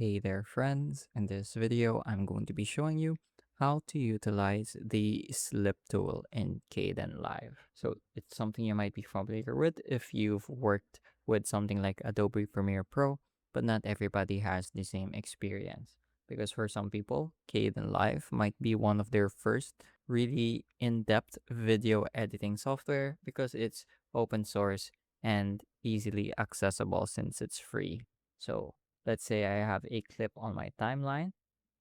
Hey there, friends. In this video, I'm going to be showing you how to utilize the slip tool in Kdenlive. So it's something you might be familiar with if you've worked with something like Adobe Premiere Pro, but not everybody has the same experience. Because for some people, Kdenlive might be one of their first really in-depth video editing software because it's open source and easily accessible since it's free. So let's say I have a clip on my timeline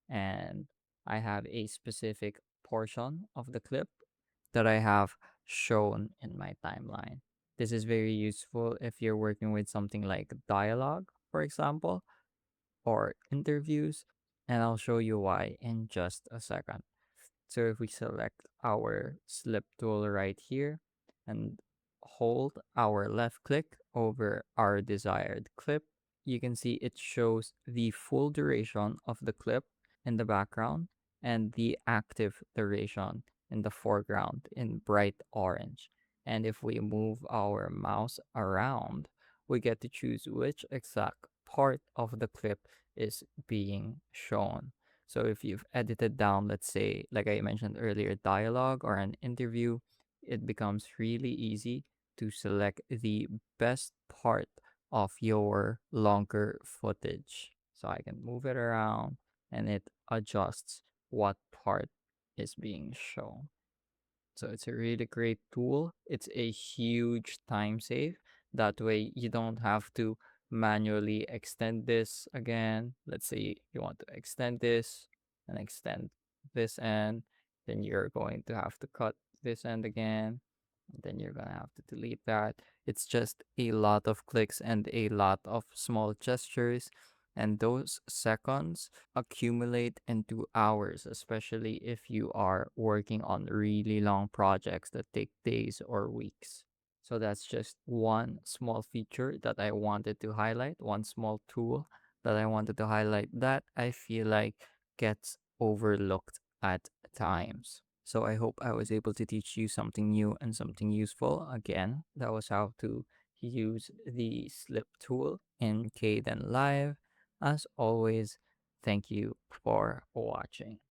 and I have a specific portion of the clip that I have shown in my timeline. This is very useful if you're working with something like dialogue, for example, or interviews, and I'll show you why in just a second. So if we select our slip tool right here and hold our left click over our desired clip, you can see it shows the full duration of the clip in the background and the active duration in the foreground in bright orange. And if we move our mouse around, we get to choose which exact part of the clip is being shown. So if you've edited down, let's say, like I mentioned earlier, dialogue or an interview, it becomes really easy to select the best part of your longer footage. So I can move it around and it adjusts what part is being shown. So it's a really great tool. It's a huge time save. That way you don't have to manually extend this again. Let's say you want to extend this and extend this end, then you're going to have to cut this end again. And then you're gonna have to delete that. It's just a lot of clicks and a lot of small gestures, and those seconds accumulate into hours, especially if you are working on really long projects that take days or weeks. So that's just one small feature that I wanted to highlight, one small tool that I wanted to highlight that I feel like gets overlooked at times. So I hope I was able to teach you something new and something useful. Again, that was how to use the slip tool in Kdenlive. As always, thank you for watching.